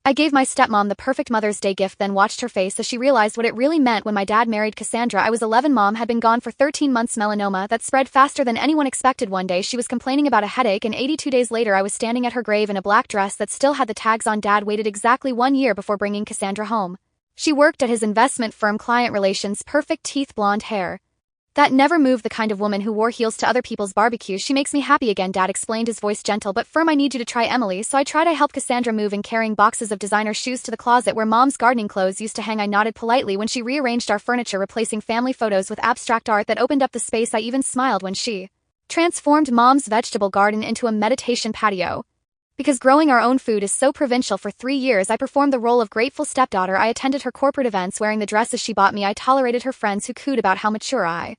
I gave my stepmom the perfect Mother's Day gift, then watched her face as she realized what it really meant when my dad married Cassandra. I was 11. Mom had been gone for 13 months. Melanoma that spread faster than anyone expected. One day she was complaining about a headache, and 82 days later I was standing at her grave in a black dress that still had the tags on. Dad waited exactly 1 year before bringing Cassandra home. She worked at his investment firm, client relations, perfect teeth, blonde hair. That never moved, the kind of woman who wore heels to other people's barbecues. She makes me happy again, Dad explained, his voice gentle but firm. I need you to try Emily. So I tried. I helped Cassandra move and carrying boxes of designer shoes to the closet where Mom's gardening clothes used to hang. I nodded politely when she rearranged our furniture, replacing family photos with abstract art that opened up the space. I even smiled when she transformed Mom's vegetable garden into a meditation patio. Because growing our own food is so provincial, for 3 years I performed the role of grateful stepdaughter. I attended her corporate events wearing the dresses she bought me. I tolerated her friends who cooed about how mature I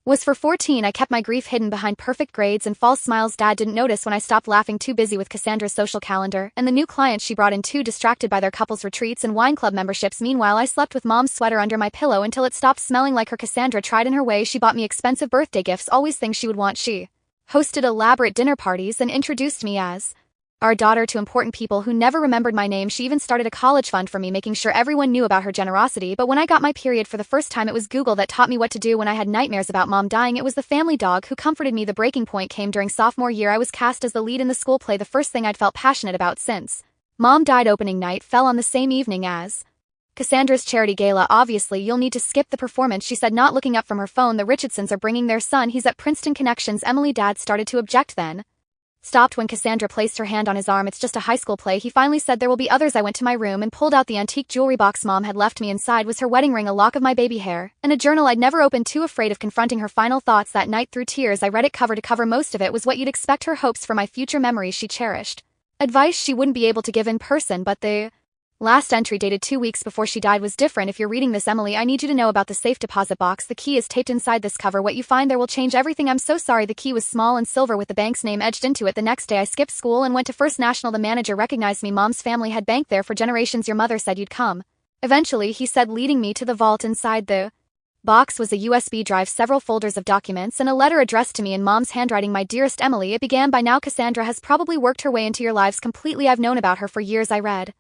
was. For 14, I kept my grief hidden behind perfect grades and false smiles. Dad didn't notice when I stopped laughing, too busy with Cassandra's social calendar and the new clients she brought in, too distracted by their couples retreats and wine club memberships. Meanwhile, I slept with Mom's sweater under my pillow until it stopped smelling like her. Cassandra tried in her way. She bought me expensive birthday gifts, always things she would want. She hosted elaborate dinner parties and introduced me as our daughter to important people who never remembered my name. She even started a college fund for me, making sure everyone knew about her generosity. But when I got my period for the first time, it was Google that taught me what to do when I had nightmares about Mom dying. It was the family dog who comforted me. The breaking point came during sophomore year. I was cast as the lead in the school play, the first thing I'd felt passionate about since Mom died. Opening night fell on the same evening as Cassandra's charity gala. Obviously, you'll need to skip the performance, she said, not looking up from her phone. The Richardsons are bringing their son. He's at Princeton. Connections. Emily. Dad started to object, then stopped when Cassandra placed her hand on his arm. It's just a high school play, he finally said. There will be others. I went to my room and pulled out the antique jewelry box Mom had left me. Inside was her wedding ring, a lock of my baby hair, and a journal I'd never opened. Too afraid of confronting her final thoughts that night, through tears I read it cover to cover. Most of it was what you'd expect, her hopes for my future, memories she cherished, advice she wouldn't be able to give in person. But the last entry, dated 2 weeks before she died, was different. If you're reading this, Emily, I need you to know about the safe deposit box. The key is taped inside this cover. What you find there will change everything. I'm so sorry. The key was small and silver with the bank's name etched into it. The next day I skipped school and went to First National. The manager recognized me. Mom's family had banked there for generations. Your mother said you'd come eventually, he said, leading me to the vault. Inside the box was a USB drive, several folders of documents, and a letter addressed to me in Mom's handwriting. My dearest Emily, it began. By now Cassandra has probably worked her way into your lives completely. I've known about her for years. I read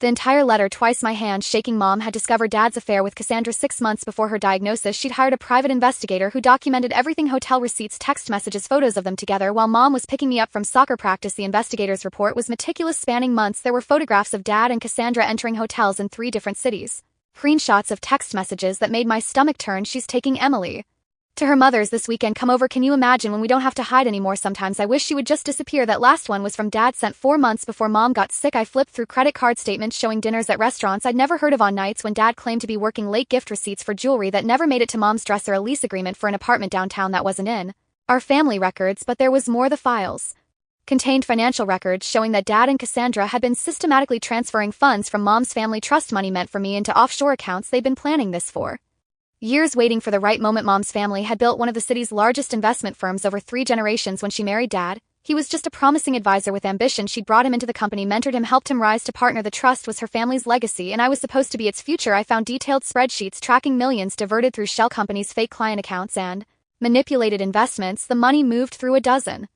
the entire letter twice, my hand shaking. Mom had discovered Dad's affair with Cassandra 6 months before her diagnosis. She'd hired a private investigator who documented everything: hotel receipts, text messages, photos of them together while Mom was picking me up from soccer practice. The investigator's report was meticulous, spanning months. There were photographs of Dad and Cassandra entering hotels in 3 different cities, screenshots of text messages that made my stomach turn. She's taking Emily to her mother's this weekend. Come over. Can you imagine when we don't have to hide anymore? Sometimes I wish she would just disappear. That last one was from Dad, sent 4 months before Mom got sick. I flipped through credit card statements showing dinners at restaurants I'd never heard of on nights when Dad claimed to be working late, gift receipts for jewelry that never made it to Mom's dresser, a lease agreement for an apartment downtown that wasn't in our family records. But there was more. The files contained financial records showing that Dad and Cassandra had been systematically transferring funds from Mom's family trust, money meant for me, into offshore accounts. They'd been planning this for years, waiting for the right moment. Mom's family had built one of the city's largest investment firms over 3 generations. When she married Dad, he was just a promising advisor with ambition. She'd brought him into the company, mentored him, helped him rise to partner. The trust was her family's legacy, and I was supposed to be its future. I found detailed spreadsheets tracking millions diverted through shell companies, fake client accounts, and manipulated investments. The money moved through a dozen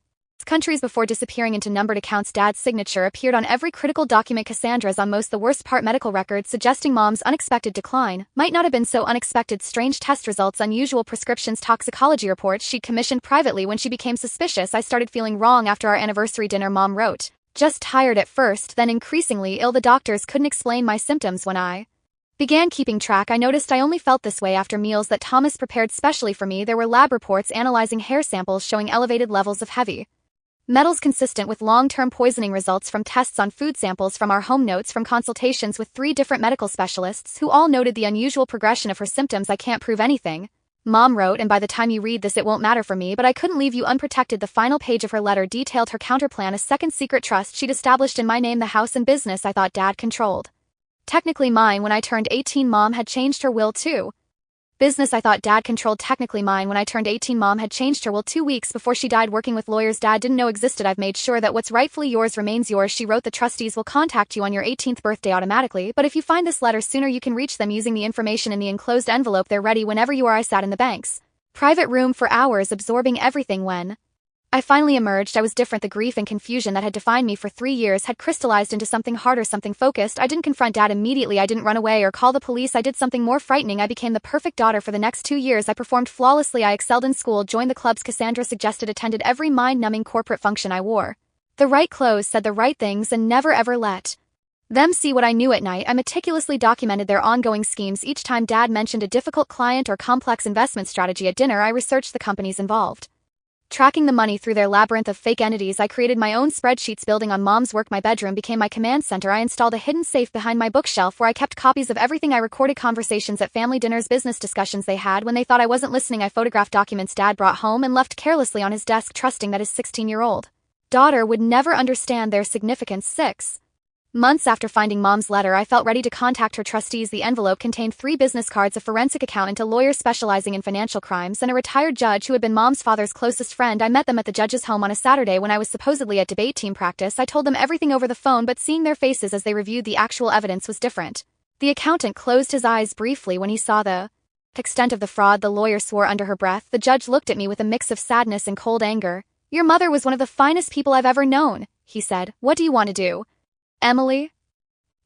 countries before disappearing into numbered accounts. Dad's signature appeared on every critical document, Cassandra's on most. The worst part, medical records suggesting Mom's unexpected decline might not have been so unexpected. Strange test results, unusual prescriptions, toxicology reports she'd commissioned privately. When she became suspicious, I started feeling wrong. After our anniversary dinner, Mom wrote, just tired at first, then increasingly ill. The doctors couldn't explain my symptoms. When I began keeping track, I noticed I only felt this way after meals that Thomas prepared specially for me. There were lab reports analyzing hair samples showing elevated levels of heavy metals consistent with long-term poisoning, results from tests on food samples from our home, notes from consultations with 3 different medical specialists who all noted the unusual progression of her symptoms. I can't prove anything, Mom wrote, and by the time you read this it won't matter for me, but I couldn't leave you unprotected. The final page of her letter detailed her counterplan, a second secret trust she'd established in my name, the house and business I thought Dad controlled. Technically mine when I turned 18. Mom had changed her will too. Business I thought Dad controlled, technically mine when I turned 18. Mom had changed her will 2 weeks before she died, working with lawyers Dad didn't know existed. I've made sure that what's rightfully yours remains yours, she wrote. The trustees will contact you on your 18th birthday automatically, but if you find this letter sooner you can reach them using the information in the enclosed envelope. They're ready whenever you are. I sat in the bank's private room for hours, absorbing everything. When I finally emerged. I was different. The grief and confusion that had defined me for 3 years had crystallized into something harder, something focused. I didn't confront Dad immediately. I didn't run away or call the police. I did something more frightening. I became the perfect daughter. For the next 2 years, I performed flawlessly. I excelled in school, joined the clubs Cassandra suggested, attended every mind-numbing corporate function. I wore the right clothes, said the right things, and never ever let them see what I knew at night. I meticulously documented their ongoing schemes. Each time Dad mentioned a difficult client or complex investment strategy at dinner, I researched the companies involved, tracking the money through their labyrinth of fake entities. I created my own spreadsheets building on Mom's work. My bedroom became my command center. I installed a hidden safe behind my bookshelf where I kept copies of everything. I recorded conversations at family dinners, business discussions they had. When they thought I wasn't listening, I photographed documents Dad brought home and left carelessly on his desk, trusting that his 16-year-old daughter would never understand their significance. 6 months after finding Mom's letter, I felt ready to contact her trustees. The envelope contained 3 business cards, a forensic accountant, a lawyer specializing in financial crimes, and a retired judge who had been Mom's father's closest friend. I met them at the judge's home on a Saturday when I was supposedly at debate team practice. I told them everything over the phone, but seeing their faces as they reviewed the actual evidence was different. The accountant closed his eyes briefly when he saw the extent of the fraud. The lawyer swore under her breath. The judge looked at me with a mix of sadness and cold anger. "Your mother was one of the finest people I've ever known," he said. "What do you want to do, Emily?"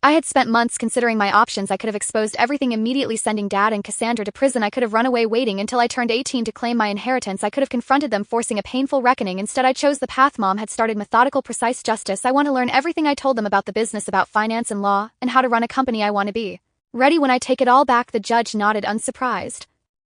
I had spent months considering my options. I could have exposed everything immediately, sending Dad and Cassandra to prison. I could have run away waiting until I turned 18 to claim my inheritance. I could have confronted them, forcing a painful reckoning. Instead, I chose the path Mom had started: methodical, precise justice. I want to learn everything. I told them about the business, about finance and law, and how to run a company. I want to be ready when I take it all back. The judge nodded, unsurprised.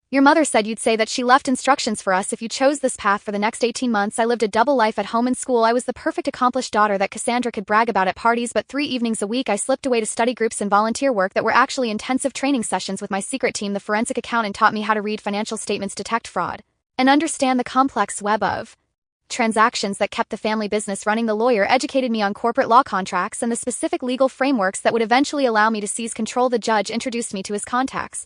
"Your mother said you'd say that she left instructions for us if you chose this path." For the next 18 months, I lived a double life at home and school. I was the perfect accomplished daughter that Cassandra could brag about at parties, but 3 evenings a week I slipped away to study groups and volunteer work that were actually intensive training sessions with my secret team. The forensic accountant taught me how to read financial statements, detect fraud, and understand the complex web of transactions that kept the family business running. The lawyer educated me on corporate law, contracts, and the specific legal frameworks that would eventually allow me to seize control. The judge introduced me to his contacts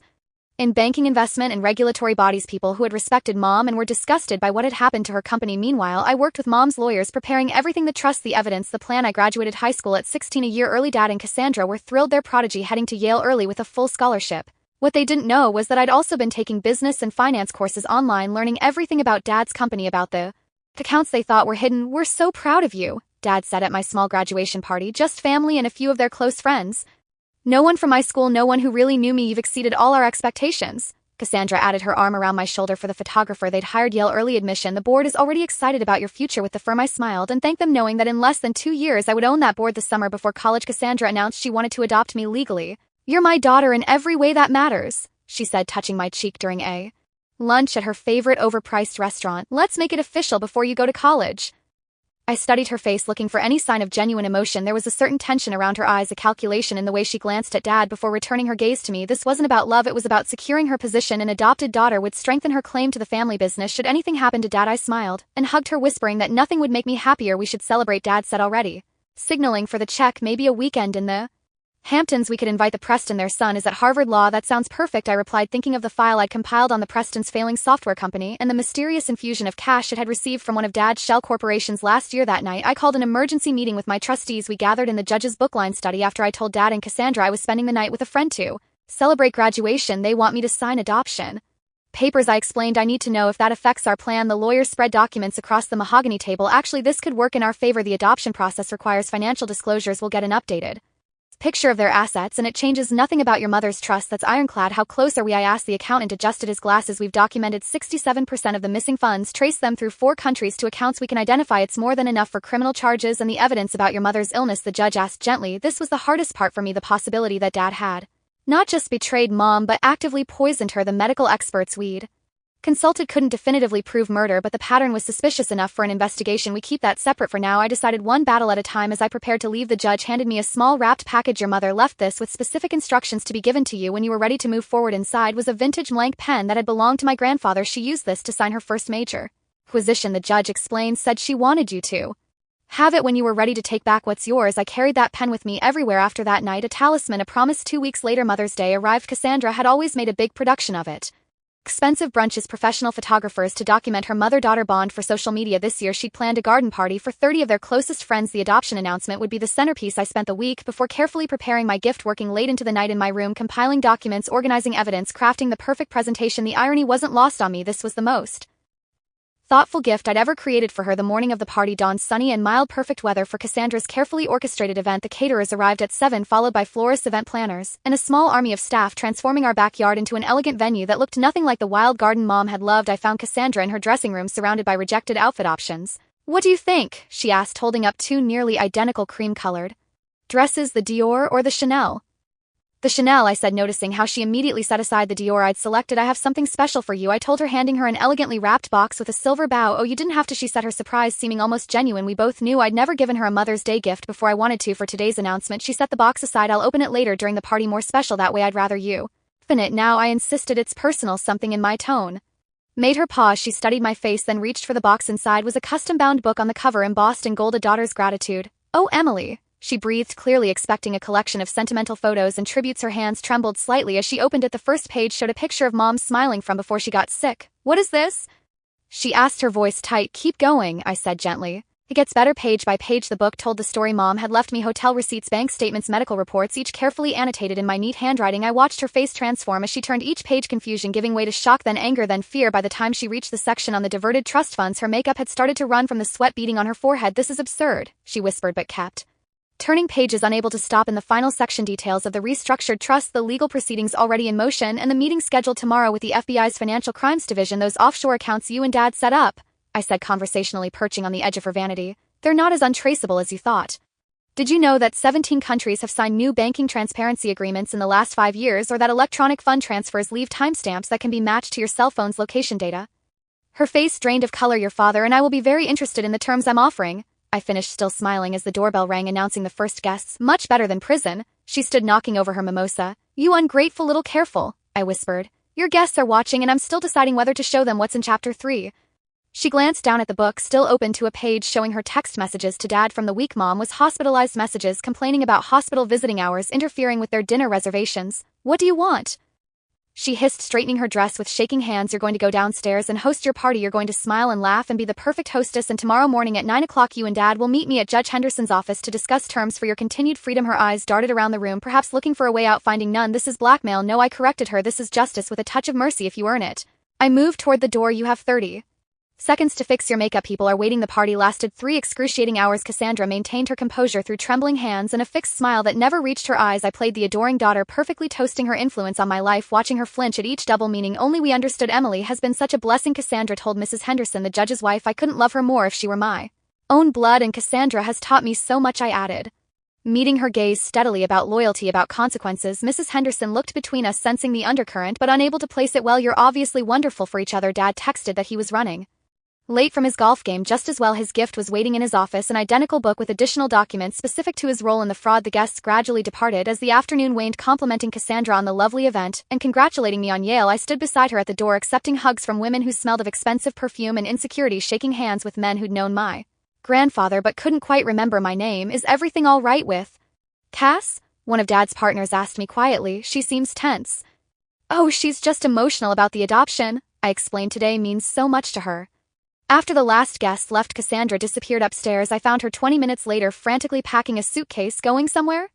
in banking, investment, and regulatory bodies, people who had respected Mom and were disgusted by what had happened to her company. Meanwhile, I worked with Mom's lawyers, preparing everything: the trust, the evidence, the plan. I graduated high school at 16, a year early. Dad and Cassandra were thrilled, their prodigy heading to Yale early with a full scholarship. What they didn't know was that I'd also been taking business and finance courses online, learning everything about Dad's company, about the accounts they thought were hidden. "We're so proud of you," Dad said at my small graduation party. "Just family and a few of their close friends. No one from my school, no one who really knew me. You've exceeded all our expectations." Cassandra added her arm around my shoulder. "For the photographer they'd hired, Yale early admission. The board is already excited about your future with the firm." I smiled and thanked them, knowing that in less than 2 years I would own that board. The summer before college, Cassandra announced she wanted to adopt me legally. "You're my daughter in every way that matters," she said, touching my cheek during a lunch at her favorite overpriced restaurant. "Let's make it official before you go to college." I studied her face, looking for any sign of genuine emotion. There was a certain tension around her eyes, a calculation in the way she glanced at Dad before returning her gaze to me. This wasn't about love, it was about securing her position. An adopted daughter would strengthen her claim to the family business should anything happen to Dad. I smiled and hugged her, whispering that nothing would make me happier. "We should celebrate," Dad said, already signaling for the check. "Maybe a weekend in the Hamptons. We could invite the Preston. Their son is at Harvard Law." "That sounds perfect," I replied, thinking of the file I'd compiled on the Preston's failing software company and the mysterious infusion of cash it had received from one of Dad's shell corporations last year. That night, I called an emergency meeting with my trustees. We gathered in the judge's bookline study. After I told Dad and Cassandra I was spending the night with a friend to celebrate graduation, they want me to sign adoption papers. I explained, "I need to know if that affects our plan." The lawyer spread documents across the mahogany table. "Actually, this could work in our favor. The adoption process requires financial disclosures. We'll get an updated picture of their assets, and it changes nothing about your mother's trust. That's ironclad." "How close are we?" I asked. The accountant adjusted his glasses. "We've documented 67% of the missing funds, traced them through 4 countries to accounts we can identify. It's more than enough for criminal charges." "And the evidence about your mother's illness?" the judge asked gently. This was the hardest part for me, the possibility that Dad had not just betrayed Mom but actively poisoned her. The medical experts we'd consulted couldn't definitively prove murder, but the pattern was suspicious enough for an investigation. "We keep that separate for now," I decided, one battle at a time. As I prepared to leave, the judge handed me a small wrapped package. "Your mother left this with specific instructions to be given to you when you were ready to move forward." Inside was a vintage blank pen that had belonged to my grandfather. "She used this to sign her first major acquisition," the judge explained. "Said she wanted you to have it when you were ready to take back what's yours." I carried that pen with me everywhere after that night, a talisman, a promise. 2 weeks later, Mother's Day arrived. Cassandra had always made a big production of it. Expensive brunches, professional photographers to document her mother-daughter bond for social media. This year she'd planned a garden party for 30 of their closest friends. The adoption announcement would be the centerpiece. I spent the week before carefully preparing my gift, working late into the night in my room, compiling documents, organizing evidence, crafting the perfect presentation. The irony wasn't lost on me. This was the most thoughtful gift I'd ever created for her. The morning of the party dawned sunny and mild, perfect weather for Cassandra's carefully orchestrated event. The caterers arrived at 7, followed by florist event planners, and a small army of staff, transforming our backyard into an elegant venue that looked nothing like the wild garden Mom had loved. I found Cassandra in her dressing room surrounded by rejected outfit options. "What do you think?" she asked, holding up 2 nearly identical cream-colored dresses, the Dior or the Chanel. "The Chanel," I said, noticing how she immediately set aside the Dior I'd selected. "I have something special for you," I told her, handing her an elegantly wrapped box with a silver bow. "Oh, you didn't have to," she said, her surprise seeming almost genuine. We both knew I'd never given her a Mother's Day gift before. I wanted to for today's announcement. She set the box aside. "I'll open it later during the party, more special that way. I'd rather you open it now," I insisted. "It's personal." Something in my tone made her pause. She studied my face, then reached for the box. Inside was a custom-bound book on the cover, embossed in gold, "A Daughter's Gratitude." "Oh, Emily," she breathed, clearly expecting a collection of sentimental photos and tributes. Her hands trembled slightly as she opened it. The first page showed a picture of Mom smiling from before she got sick. "What is this?" she asked, her voice tight. "Keep going," I said gently. "It gets better." Page by page the book told the story. Mom had left me hotel receipts, bank statements, medical reports, each carefully annotated in my neat handwriting. I watched her face transform as she turned each page, confusion giving way to shock, then anger, then fear. By the time she reached the section on the diverted trust funds, her makeup had started to run from the sweat beading on her forehead. "This is absurd," she whispered, but kept turning pages, unable to stop. In the final section, details of the restructured trust, the legal proceedings already in motion, and the meeting scheduled tomorrow with the FBI's Financial Crimes Division. "Those offshore accounts you and Dad set up," I said conversationally, perching on the edge of her vanity. "They're not as untraceable as you thought. Did you know that 17 countries have signed new banking transparency agreements in the last 5 years, or that electronic fund transfers leave timestamps that can be matched to your cell phone's location data?" Her face drained of color. "Your father and I will be very interested in the terms I'm offering," I finished, still smiling, as the doorbell rang, announcing the first guests. "Much better than prison." She stood knocking over her mimosa. "You ungrateful little careful," I whispered. "Your guests are watching and I'm still deciding whether to show them what's in chapter 3. She glanced down at the book, still open, to a page showing her text messages to Dad from the week Mom was hospitalized, messages complaining about hospital visiting hours interfering with their dinner reservations. "What do you want?" she hissed, straightening her dress with shaking hands. "You're going to go downstairs and host your party. You're going to smile and laugh and be the perfect hostess, and tomorrow morning at 9 o'clock you and Dad will meet me at Judge Henderson's office to discuss terms for your continued freedom." Her eyes darted around the room, perhaps looking for a way out, finding none. "This is blackmail." "No," I corrected her. "This is justice, with a touch of mercy if you earn it." I moved toward the door. "You have 30 seconds to fix your makeup. People are waiting." The party lasted 3 excruciating hours. Cassandra maintained her composure through trembling hands and a fixed smile that never reached her eyes. I played the adoring daughter, perfectly toasting her influence on my life, watching her flinch at each double meaning. "Only we understood. Emily has been such a blessing," Cassandra told Mrs. Henderson, the judge's wife. "I couldn't love her more if she were my own blood, and Cassandra has taught me so much," I added, meeting her gaze steadily. "About loyalty, about consequences." Mrs. Henderson looked between us, sensing the undercurrent but unable to place it. "Well, you're obviously wonderful for each other." Dad texted that he was running late from his golf game. Just as well, his gift was waiting in his office, an identical book with additional documents specific to his role in the fraud. The guests gradually departed as the afternoon waned, complimenting Cassandra on the lovely event and congratulating me on Yale. I stood beside her at the door, accepting hugs from women who smelled of expensive perfume and insecurity, shaking hands with men who'd known my grandfather but couldn't quite remember my name. "Is everything all right with Cass?" one of Dad's partners asked me quietly. "She seems tense." "Oh, she's just emotional about the adoption," I explained. "Today means so much to her." After the last guest left, Cassandra disappeared upstairs. I found her 20 minutes later, frantically packing a suitcase. "Going somewhere?"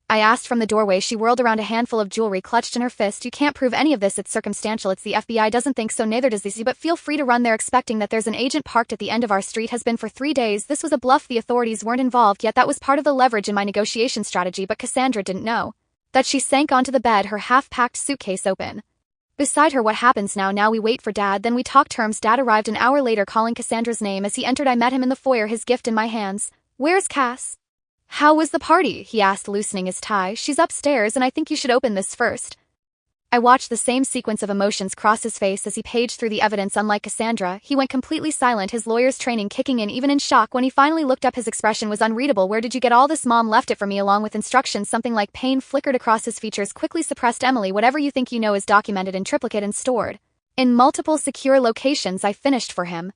I asked from the doorway. She whirled around, a handful of jewelry clutched in her fist. "You can't prove any of this. It's circumstantial. It's the FBI doesn't think so, neither does DC, but feel free to run there, expecting that there's an agent parked at the end of our street. Has been for 3 days. This was a bluff. The authorities weren't involved yet. That was part of the leverage in my negotiation strategy." But Cassandra didn't know that she sank onto the bed, her half-packed suitcase open beside her. "What happens now?" "Now we wait for Dad, then we talk terms." Dad arrived an hour later, calling Cassandra's name. As he entered, I met him in the foyer, his gift in my hands. "Where's Cass?" "How was the party?" he asked, loosening his tie. "She's upstairs, and I think you should open this first." I watched the same sequence of emotions cross his face as he paged through the evidence. Unlike Cassandra, he went completely silent, his lawyer's training kicking in. Even in shock, when he finally looked up, his expression was unreadable. "Where did you get all this?" "Mom left it for me along with instructions." Something like pain flickered across his features, quickly suppressed. "Emily, whatever you think you know is documented in triplicate and stored in multiple secure locations," I finished for him,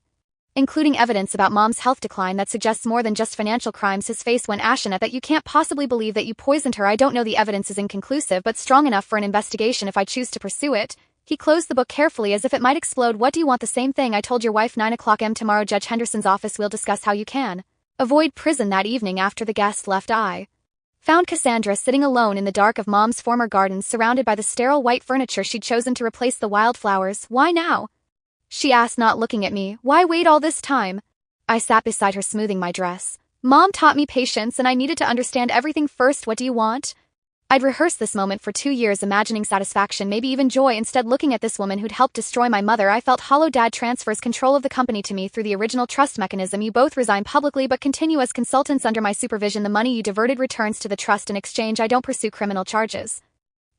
"including evidence about Mom's health decline that suggests more than just financial crimes." His face went ashen at that. "You can't possibly believe that you poisoned her." "I don't know. The evidence is inconclusive, but strong enough for an investigation if I choose to pursue it." He closed the book carefully as if it might explode. "What do you want?" "The same thing I told your wife. 9 o'clock m tomorrow, Judge Henderson's office. We'll discuss how you can avoid prison." That evening, after the guest left, I found Cassandra sitting alone in the dark of Mom's former garden, surrounded by the sterile white furniture she'd chosen to replace the wildflowers. "Why now?" She asked, not looking at me. Why wait all this time? I sat beside her, smoothing my dress. Mom taught me patience, and I needed to understand everything first. What do you want? I'd rehearsed this moment for 2 years, imagining satisfaction, maybe even joy. Instead, looking at this woman who'd helped destroy my mother, I felt hollow. Dad transfers control of the company to me through the original trust mechanism. You both resign publicly but continue as consultants under my supervision. The money you diverted returns to the trust. In exchange, I don't pursue criminal charges.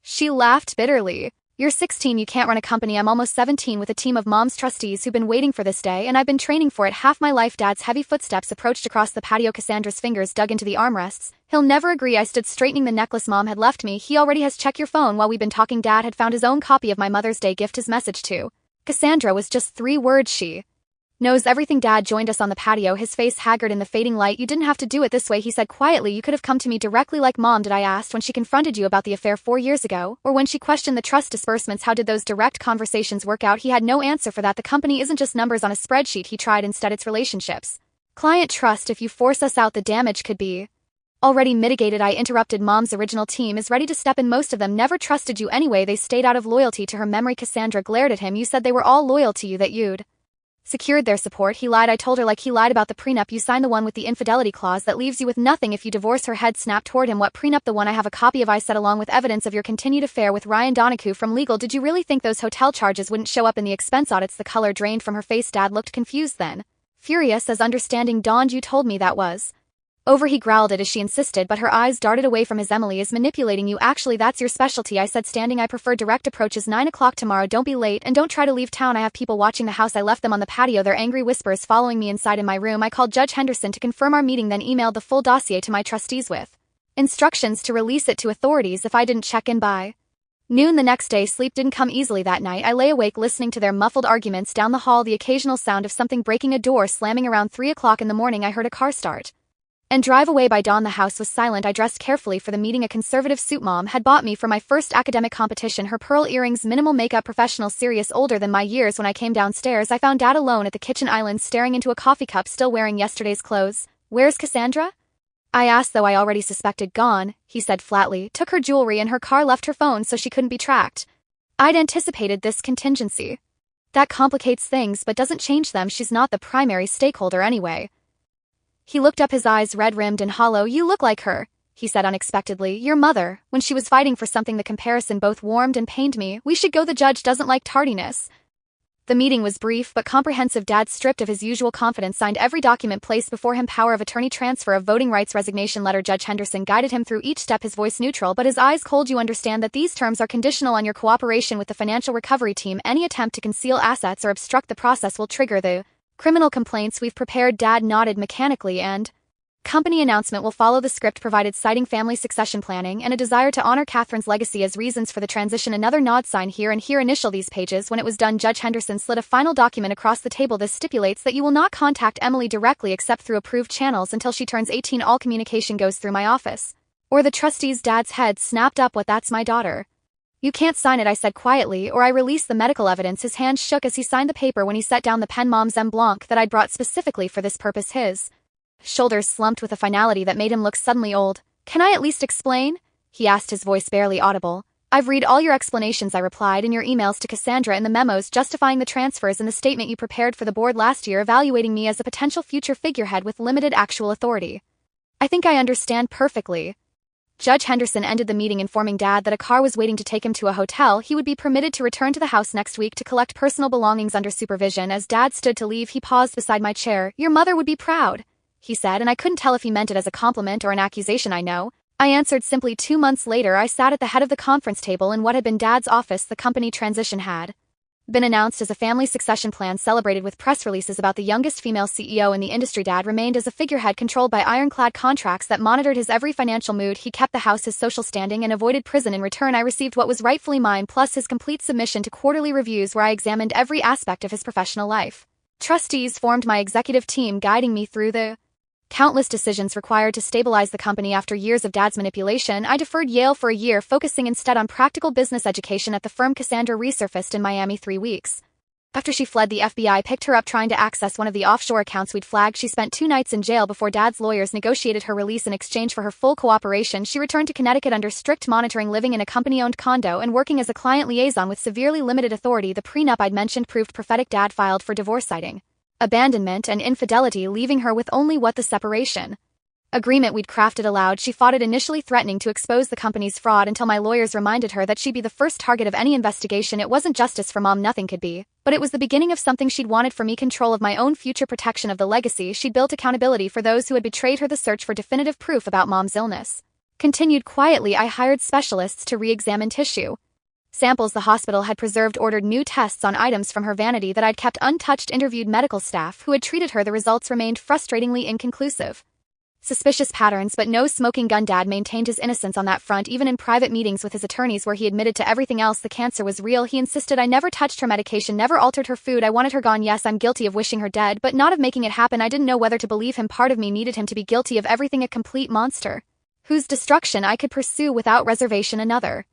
She laughed bitterly. You're 16, you can't run a company. I'm almost 17 with a team of Mom's trustees who've been waiting for this day, and I've been training for it half my life. Dad's heavy footsteps approached across the patio. Cassandra's fingers dug into the armrests. He'll never agree. I stood straightening the necklace Mom had left me. He already has. Check your phone. While we've been talking, Dad had found his own copy of my Mother's Day gift. His message to Cassandra was just 3 words. She knows everything. Dad joined us on the patio, his face haggard in the fading light. You didn't have to do it this way, he said quietly. You could have come to me directly like Mom did. I asked when she confronted you about the affair 4 years ago, or when she questioned the trust disbursements. How did those direct conversations work out? He had no answer for that. The company isn't just numbers on a spreadsheet, he tried. Instead, it's relationships. Client trust. If you force us out, the damage could be already mitigated. I interrupted. Mom's original team is ready to step in. Most of them never trusted you anyway. They stayed out of loyalty to her memory. Cassandra glared at him. You said they were all loyal to you, that you'd secured their support. He lied. I told her, like he lied about the prenup. You signed the one with the infidelity clause that leaves you with nothing if you divorce. Her head snapped toward him. What prenup? The one I have a copy of, I said, along with evidence of your continued affair with Ryan Donahue from legal. Did you really think those hotel charges wouldn't show up in the expense audits? The color drained from her face. Dad looked confused, then furious as understanding dawned. You told me that was over. He growled it as she insisted, but her eyes darted away from his. Emily is manipulating you. Actually, that's your specialty, I said, standing. I prefer direct approaches. 9 o'clock tomorrow. Don't be late, and don't try to leave town. I have people watching the house. I left them on the patio, their angry whispers following me inside. In my room, I called Judge Henderson to confirm our meeting, then emailed the full dossier to my trustees with instructions to release it to authorities if I didn't check in by noon the next day. Sleep didn't come easily that night. I lay awake listening to their muffled arguments down the hall, the occasional sound of something breaking, a door slamming. Around 3 o'clock in the morning, I heard a car start and drive away. By dawn, the house was silent. I dressed carefully for the meeting, a conservative suit Mom had bought me for my first academic competition, her pearl earrings, minimal makeup, professional, serious, older than my years. When I came downstairs, I found Dad alone at the kitchen island, staring into a coffee cup, still wearing yesterday's clothes. Where's Cassandra? I asked, though I already suspected. Gone, he said flatly. Took her jewelry and her car, left her phone so she couldn't be tracked. I'd anticipated this contingency. That complicates things but doesn't change them. She's not the primary stakeholder anyway. He looked up, his eyes red-rimmed and hollow. You look like her, he said unexpectedly. Your mother, when she was fighting for something. The comparison both warmed and pained me. We should go. The judge doesn't like tardiness. The meeting was brief but comprehensive. Dad, stripped of his usual confidence, signed every document placed before him. Power of attorney, transfer of voting rights, resignation letter. Judge Henderson guided him through each step, his voice neutral but his eyes cold. You understand that these terms are conditional on your cooperation with the financial recovery team. Any attempt to conceal assets or obstruct the process will trigger the criminal complaints we've prepared. Dad nodded mechanically. And company announcement will follow the script provided, citing family succession planning and a desire to honor Catherine's legacy as reasons for the transition. Another nod. Sign here and here. Initial these pages. When it was done, Judge Henderson slid a final document across the table. This stipulates that you will not contact Emily directly except through approved channels until she turns 18. All communication goes through my office or the trustees. Dad's head snapped up. What? That's my daughter. You can't sign it, I said quietly, or I release the medical evidence. His hand shook as he signed the paper. When he set down the pen, Mom's en blanc that I'd brought specifically for this purpose, his shoulders slumped with a finality that made him look suddenly old. Can I at least explain? He asked, his voice barely audible. I've read all your explanations, I replied, in your emails to Cassandra, in the memos justifying the transfers, in the statement you prepared for the board last year evaluating me as a potential future figurehead with limited actual authority. I think I understand perfectly. Judge Henderson ended the meeting informing Dad that a car was waiting to take him to a hotel. He would be permitted to return to the house next week to collect personal belongings under supervision. As Dad stood to leave, he paused beside my chair. Your mother would be proud, he said, and I couldn't tell if he meant it as a compliment or an accusation. I know, I answered simply. 2 months later, I sat at the head of the conference table in what had been Dad's office. The company transition had been announced as a family succession plan, celebrated with press releases about the youngest female CEO in the industry. Dad remained as a figurehead, controlled by ironclad contracts that monitored his every financial mood. He kept the house, his social standing, and avoided prison. In return, I received what was rightfully mine, plus his complete submission to quarterly reviews where I examined every aspect of his professional life. Trustees formed my executive team, guiding me through the countless decisions required to stabilize the company. After years of Dad's manipulation, I deferred Yale for a year, focusing instead on practical business education at the firm. Cassandra resurfaced in Miami 3 weeks After she fled, the FBI picked her up trying to access one of the offshore accounts we'd flagged. She spent 2 nights in jail before Dad's lawyers negotiated her release in exchange for her full cooperation. She returned to Connecticut under strict monitoring, living in a company-owned condo and working as a client liaison with severely limited authority. The prenup I'd mentioned proved prophetic. Dad filed for divorce, citing abandonment and infidelity, leaving her with only what the separation agreement we'd crafted allowed. She fought it, initially threatening to expose the company's fraud until my lawyers reminded her that she'd be the first target of any investigation. It wasn't justice for Mom, nothing could be, but it was the beginning of something she'd wanted for me: control of my own future, protection of the legacy she'd built, accountability for those who had betrayed her. The search for definitive proof about Mom's illness continued quietly. I hired specialists to re-examine tissue samples the hospital had preserved, ordered new tests on items from her vanity that I'd kept untouched, interviewed medical staff who had treated her. The results remained frustratingly inconclusive. Suspicious patterns, but no smoking gun. Dad maintained his innocence on that front, even in private meetings with his attorneys where he admitted to everything else. The cancer was real, he insisted. I never touched her medication, never altered her food. I wanted her gone. Yes, I'm guilty of wishing her dead, but not of making it happen. I didn't know whether to believe him. Part of me needed him to be guilty of everything, a complete monster whose destruction I could pursue without reservation. Another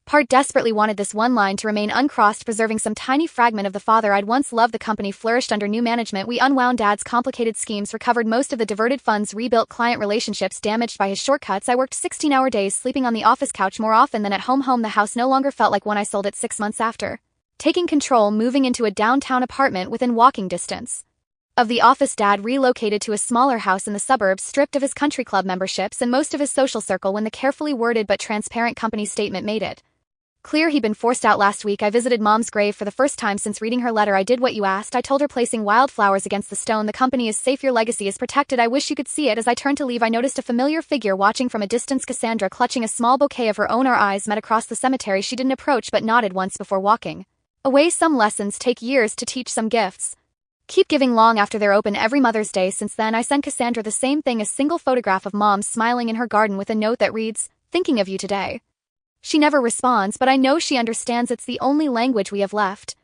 part desperately wanted this one line to remain uncrossed, preserving some tiny fragment of the father I'd once loved. The company flourished under new management. We unwound Dad's complicated schemes, recovered most of the diverted funds, rebuilt client relationships damaged by his shortcuts. I worked 16-hour days, sleeping on the office couch more often than at home. The house no longer felt like one. I sold it 6 months after taking control, moving into a downtown apartment within walking distance of the office. Dad relocated to a smaller house in the suburbs, stripped of his country club memberships and most of his social circle. When the carefully worded but transparent company statement made it clear he'd been forced out last week, I visited Mom's grave for the first time since reading her letter. I did what you asked. I told her, placing wildflowers against the stone. The company is safe, your legacy is protected. I wish you could see it. As I turned to leave, I noticed a familiar figure watching from a distance. Cassandra, clutching a small bouquet of her own. Our eyes met across the cemetery. She didn't approach but nodded once before walking away. Some lessons take years to teach, some gifts keep giving long after they're open. Every Mother's Day since then, I sent Cassandra the same thing: a single photograph of Mom smiling in her garden with a note that reads, "Thinking of you today." She never responds, but I know she understands. It's the only language we have left.